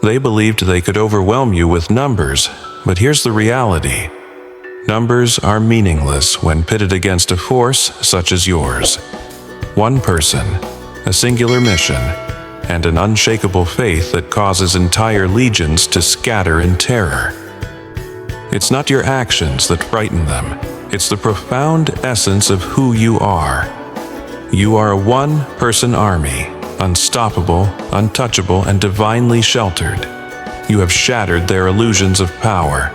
They believed they could overwhelm you with numbers, but here's the reality. Numbers are meaningless when pitted against a force such as yours. One person, a singular mission, and an unshakable faith that causes entire legions to scatter in terror. It's not your actions that frighten them. It's the profound essence of who you are. You are a one-person army, unstoppable, untouchable, and divinely sheltered. You have shattered their illusions of power.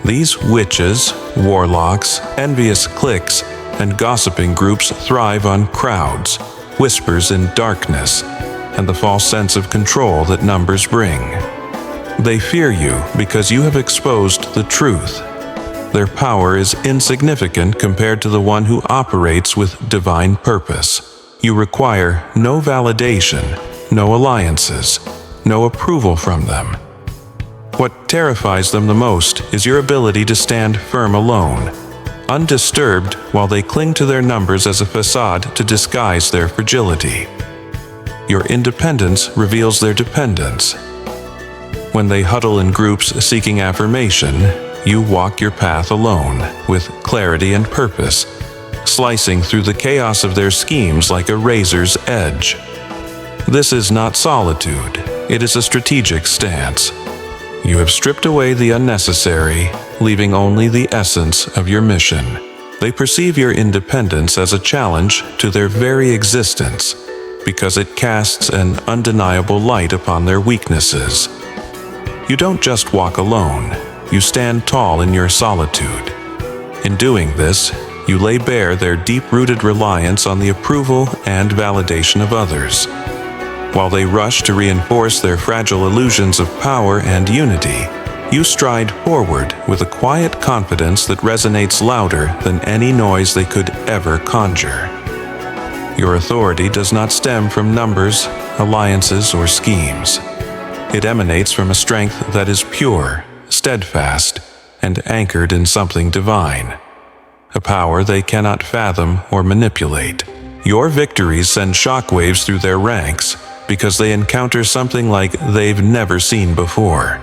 These witches, warlocks, envious cliques, and gossiping groups thrive on crowds, whispers in darkness, and the false sense of control that numbers bring. They fear you because you have exposed the truth. Their power is insignificant compared to the one who operates with divine purpose. You require no validation, no alliances, no approval from them. What terrifies them the most is your ability to stand firm alone, undisturbed while they cling to their numbers as a facade to disguise their fragility. Your independence reveals their dependence. When they huddle in groups seeking affirmation, you walk your path alone, with clarity and purpose, slicing through the chaos of their schemes like a razor's edge. This is not solitude, it is a strategic stance. You have stripped away the unnecessary, leaving only the essence of your mission. They perceive your independence as a challenge to their very existence, because it casts an undeniable light upon their weaknesses. You don't just walk alone, you stand tall in your solitude. In doing this, you lay bare their deep-rooted reliance on the approval and validation of others. While they rush to reinforce their fragile illusions of power and unity, you stride forward with a quiet confidence that resonates louder than any noise they could ever conjure. Your authority does not stem from numbers, alliances, or schemes. It emanates from a strength that is pure, steadfast, and anchored in something divine. A power they cannot fathom or manipulate. Your victories send shockwaves through their ranks because they encounter something like they've never seen before.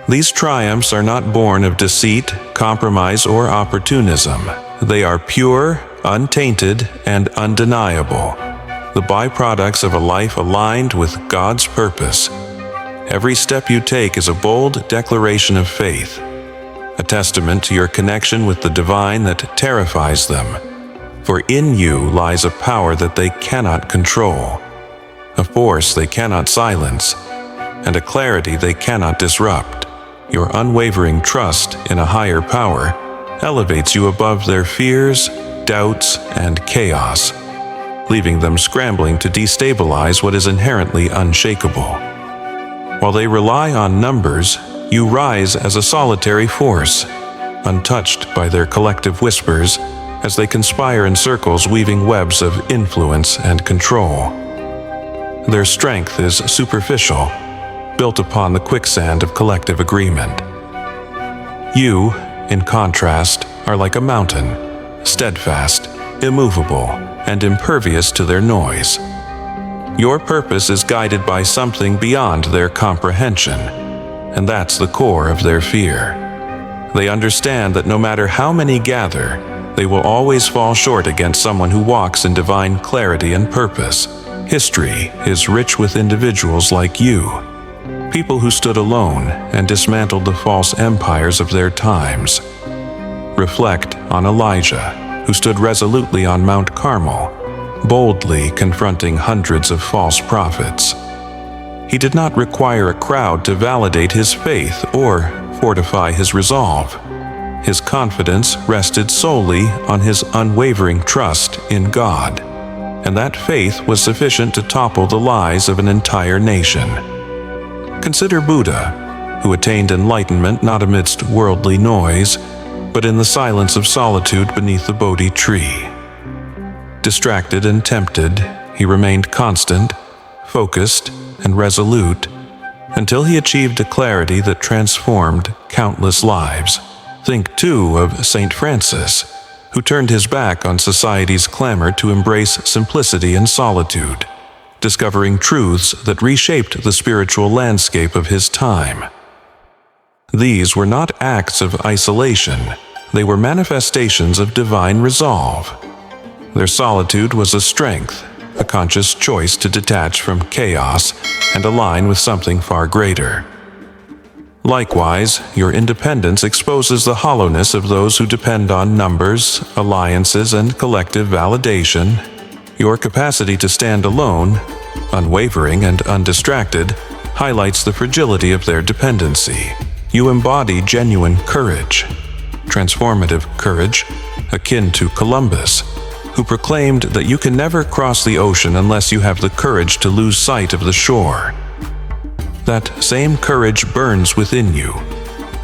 These triumphs are not born of deceit, compromise, or opportunism. They are pure, untainted, and undeniable, the byproducts of a life aligned with God's purpose. Every step you take is a bold declaration of faith, a testament to your connection with the divine that terrifies them. For in you lies a power that they cannot control, a force they cannot silence, and a clarity they cannot disrupt. Your unwavering trust in a higher power elevates you above their fears, doubts, and chaos, leaving them scrambling to destabilize what is inherently unshakable. While they rely on numbers, you rise as a solitary force, untouched by their collective whispers as they conspire in circles weaving webs of influence and control. Their strength is superficial, built upon the quicksand of collective agreement. You, in contrast, are like a mountain, steadfast, immovable, and impervious to their noise. Your purpose is guided by something beyond their comprehension, and that's the core of their fear. They understand that no matter how many gather, they will always fall short against someone who walks in divine clarity and purpose. History is rich with individuals like you, people who stood alone and dismantled the false empires of their times. Reflect on Elijah, who stood resolutely on Mount Carmel, boldly confronting hundreds of false prophets. He did not require a crowd to validate his faith or fortify his resolve. His confidence rested solely on his unwavering trust in God, and that faith was sufficient to topple the lies of an entire nation. Consider Buddha, who attained enlightenment not amidst worldly noise, but in the silence of solitude beneath the Bodhi tree. Distracted and tempted, he remained constant, focused, and resolute, until he achieved a clarity that transformed countless lives. Think, too, of St. Francis, who turned his back on society's clamor to embrace simplicity and solitude. discovering truths that reshaped the spiritual landscape of his time. These were not acts of isolation, they were manifestations of divine resolve. Their solitude was a strength, a conscious choice to detach from chaos and align with something far greater. Likewise, your independence exposes the hollowness of those who depend on numbers, alliances, and collective validation. Your capacity to stand alone, unwavering and undistracted, highlights the fragility of their dependency. You embody genuine courage, transformative courage, akin to Columbus, who proclaimed that you can never cross the ocean unless you have the courage to lose sight of the shore. That same courage burns within you,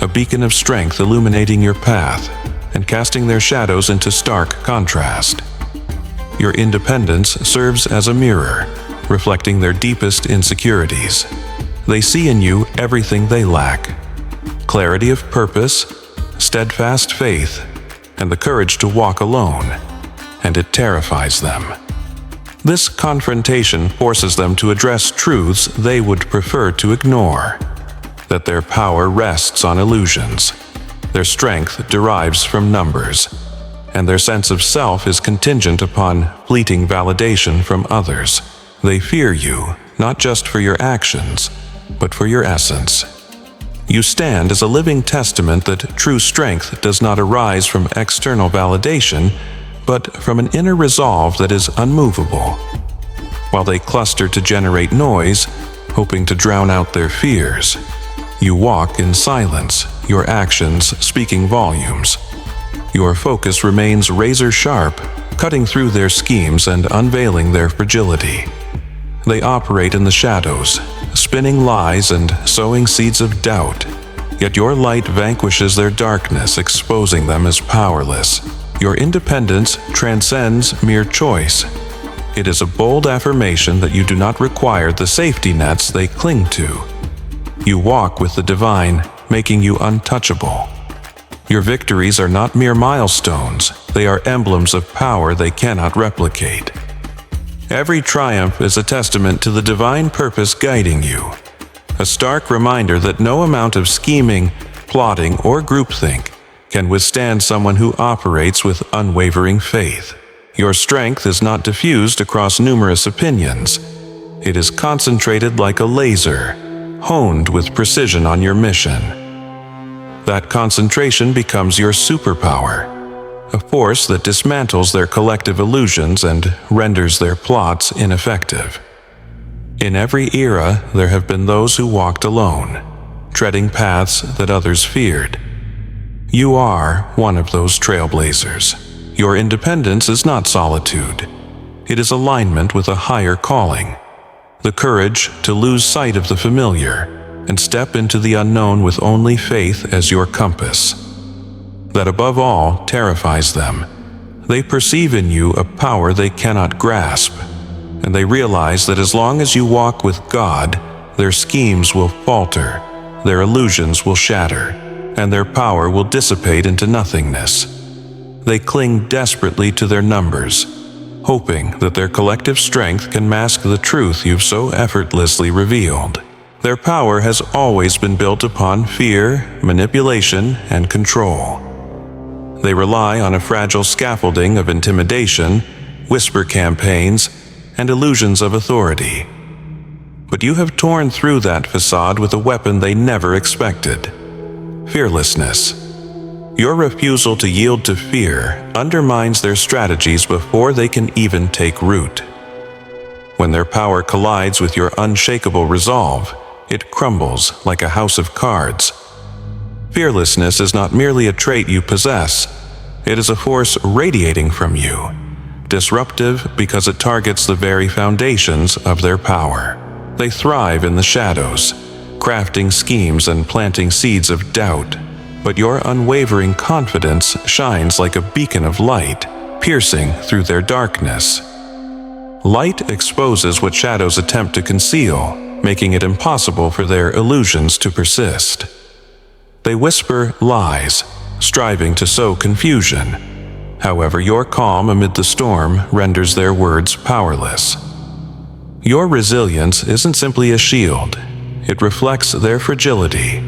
a beacon of strength illuminating your path and casting their shadows into stark contrast. Your independence serves as a mirror, reflecting their deepest insecurities. They see in you everything they lack: clarity of purpose, steadfast faith, and the courage to walk alone, and it terrifies them. This confrontation forces them to address truths they would prefer to ignore: that their power rests on illusions, their strength derives from numbers, and their sense of self is contingent upon fleeting validation from others. They fear you, not just for your actions, but for your essence. You stand as a living testament that true strength does not arise from external validation, but from an inner resolve that is unmovable. While they cluster to generate noise, hoping to drown out their fears, you walk in silence, your actions speaking volumes. Your focus remains razor-sharp, cutting through their schemes and unveiling their fragility. They operate in the shadows, spinning lies and sowing seeds of doubt, yet your light vanquishes their darkness, exposing them as powerless. Your independence transcends mere choice. It is a bold affirmation that you do not require the safety nets they cling to. You walk with the divine, making you untouchable. Your victories are not mere milestones, they are emblems of power they cannot replicate. Every triumph is a testament to the divine purpose guiding you, a stark reminder that no amount of scheming, plotting, or groupthink can withstand someone who operates with unwavering faith. Your strength is not diffused across numerous opinions. It is concentrated like a laser, honed with precision on your mission. That concentration becomes your superpower, a force that dismantles their collective illusions and renders their plots ineffective. In every era, there have been those who walked alone, treading paths that others feared. You are one of those trailblazers. Your independence is not solitude. It is alignment with a higher calling, the courage to lose sight of the familiar and step into the unknown with only faith as your compass. That above all terrifies them. They perceive in you a power they cannot grasp, and they realize that as long as you walk with God, their schemes will falter, their illusions will shatter, and their power will dissipate into nothingness. They cling desperately to their numbers, hoping that their collective strength can mask the truth you've so effortlessly revealed. Their power has always been built upon fear, manipulation, and control. They rely on a fragile scaffolding of intimidation, whisper campaigns, and illusions of authority. But you have torn through that facade with a weapon they never expected: fearlessness. Your refusal to yield to fear undermines their strategies before they can even take root. When their power collides with your unshakable resolve, it crumbles like a house of cards. Fearlessness is not merely a trait you possess, it is a force radiating from you, disruptive because it targets the very foundations of their power. They thrive in the shadows, crafting schemes and planting seeds of doubt, but your unwavering confidence shines like a beacon of light, piercing through their darkness. Light exposes what shadows attempt to conceal, making it impossible for their illusions to persist. They whisper lies, striving to sow confusion. However, your calm amid the storm renders their words powerless. Your resilience isn't simply a shield. It reflects their fragility,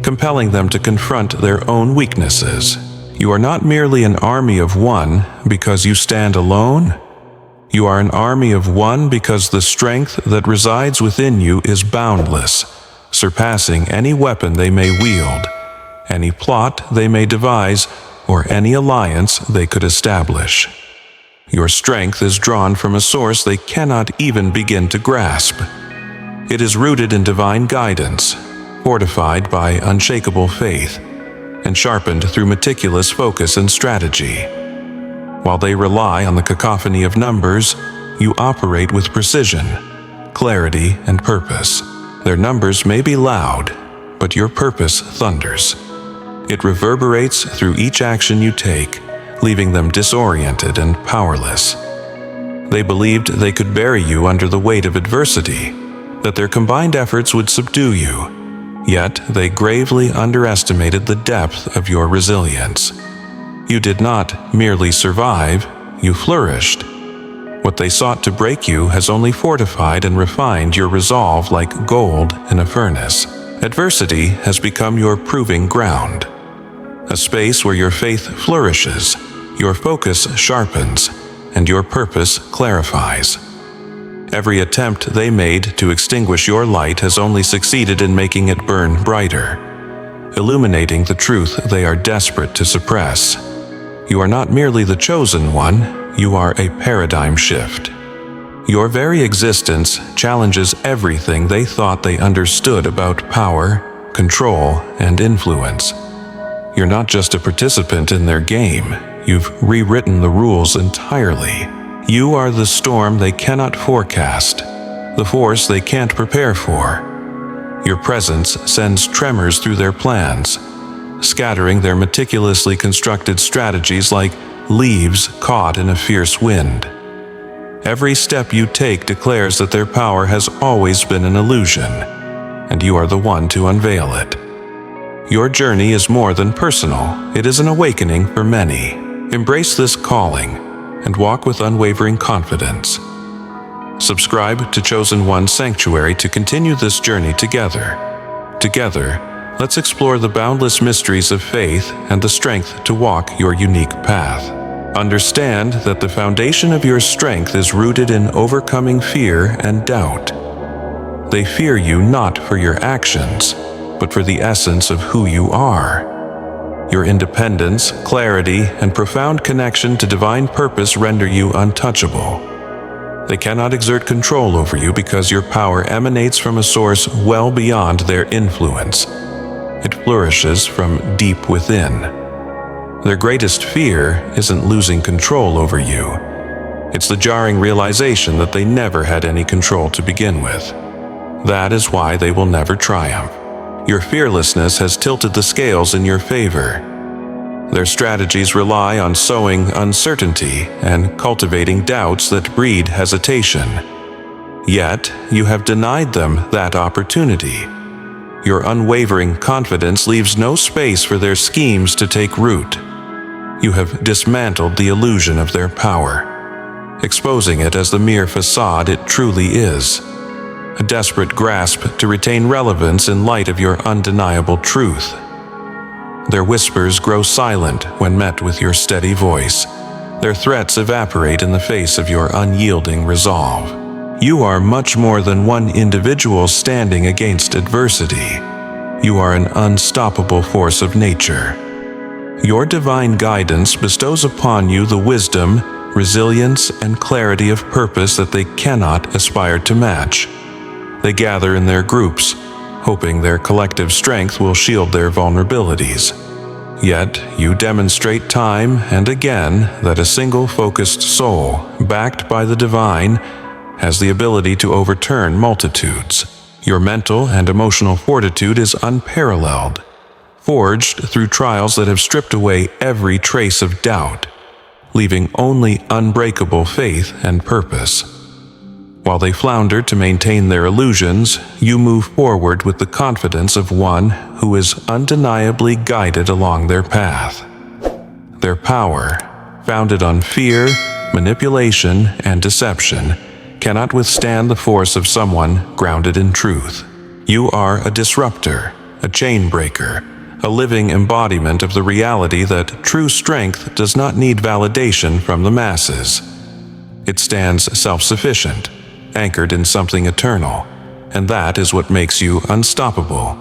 compelling them to confront their own weaknesses. You are not merely an army of one because you stand alone. You are an army of one because the strength that resides within you is boundless, surpassing any weapon they may wield, any plot they may devise, or any alliance they could establish. Your strength is drawn from a source they cannot even begin to grasp. It is rooted in divine guidance, fortified by unshakable faith, and sharpened through meticulous focus and strategy. While they rely on the cacophony of numbers, you operate with precision, clarity, and purpose. Their numbers may be loud, but your purpose thunders. It reverberates through each action you take, leaving them disoriented and powerless. They believed they could bury you under the weight of adversity, that their combined efforts would subdue you, yet they gravely underestimated the depth of your resilience. You did not merely survive, you flourished. What they sought to break you has only fortified and refined your resolve like gold in a furnace. Adversity has become your proving ground, a space where your faith flourishes, your focus sharpens, and your purpose clarifies. Every attempt they made to extinguish your light has only succeeded in making it burn brighter, illuminating the truth they are desperate to suppress. You are not merely the chosen one, you are a paradigm shift. Your very existence challenges everything they thought they understood about power, control, and influence. You're not just a participant in their game, you've rewritten the rules entirely. You are the storm they cannot forecast, the force they can't prepare for. Your presence sends tremors through their plans, scattering their meticulously constructed strategies like leaves caught in a fierce wind. Every step you take declares that their power has always been an illusion, and you are the one to unveil it. Your journey is more than personal, it is an awakening for many. Embrace this calling and walk with unwavering confidence. Subscribe to Chosen One's Sanctuary to continue this journey together. Together, let's explore the boundless mysteries of faith and the strength to walk your unique path. Understand that the foundation of your strength is rooted in overcoming fear and doubt. They fear you not for your actions, but for the essence of who you are. Your independence, clarity, and profound connection to divine purpose render you untouchable. They cannot exert control over you because your power emanates from a source well beyond their influence. It flourishes from deep within. Their greatest fear isn't losing control over you. It's the jarring realization that they never had any control to begin with. That is why they will never triumph. Your fearlessness has tilted the scales in your favor. Their strategies rely on sowing uncertainty and cultivating doubts that breed hesitation. Yet, you have denied them that opportunity. Your unwavering confidence leaves no space for their schemes to take root. You have dismantled the illusion of their power, exposing it as the mere facade it truly is. A desperate grasp to retain relevance in light of your undeniable truth. Their whispers grow silent when met with your steady voice. Their threats evaporate in the face of your unyielding resolve. You are much more than one individual standing against adversity. You are an unstoppable force of nature. Your divine guidance bestows upon you the wisdom, resilience, and clarity of purpose that they cannot aspire to match. They gather in their groups, hoping their collective strength will shield their vulnerabilities. Yet, you demonstrate time and again that a single focused soul, backed by the divine, has the ability to overturn multitudes. Your mental and emotional fortitude is unparalleled, forged through trials that have stripped away every trace of doubt, leaving only unbreakable faith and purpose. While they flounder to maintain their illusions, you move forward with the confidence of one who is undeniably guided along their path. Their power, founded on fear, manipulation, and deception, cannot withstand the force of someone grounded in truth. You are a disruptor, a chain breaker, a living embodiment of the reality that true strength does not need validation from the masses. It stands self-sufficient, anchored in something eternal, and that is what makes you unstoppable.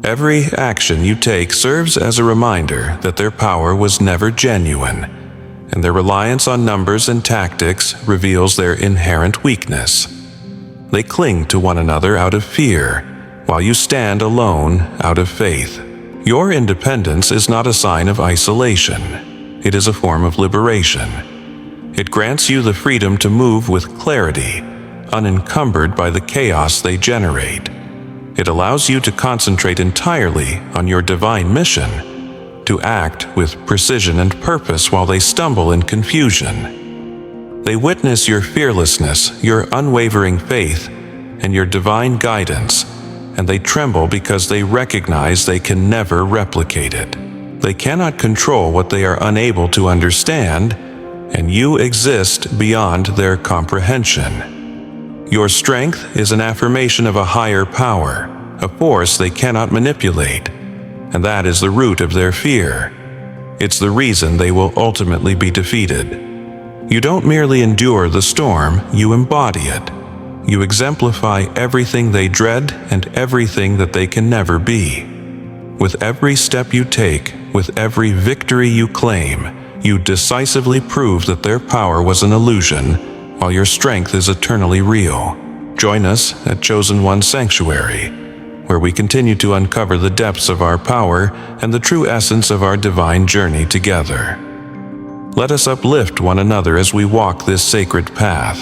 Every action you take serves as a reminder that their power was never genuine, and their reliance on numbers and tactics reveals their inherent weakness. They cling to one another out of fear, while you stand alone out of faith. Your independence is not a sign of isolation. It is a form of liberation. It grants you the freedom to move with clarity, unencumbered by the chaos they generate. It allows you to concentrate entirely on your divine mission, to act with precision and purpose while they stumble in confusion. They witness your fearlessness, your unwavering faith, and your divine guidance, and they tremble because they recognize they can never replicate it. They cannot control what they are unable to understand, and you exist beyond their comprehension. Your strength is an affirmation of a higher power, a force they cannot manipulate, and that is the root of their fear. It's the reason they will ultimately be defeated. You don't merely endure the storm, you embody it. You exemplify everything they dread and everything that they can never be. With every step you take, with every victory you claim, you decisively prove that their power was an illusion, while your strength is eternally real. Join us at Chosen One Sanctuary, where we continue to uncover the depths of our power and the true essence of our divine journey together. Let us uplift one another as we walk this sacred path.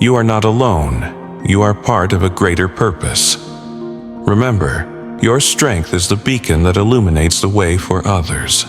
You are not alone. You are part of a greater purpose. Remember, your strength is the beacon that illuminates the way for others.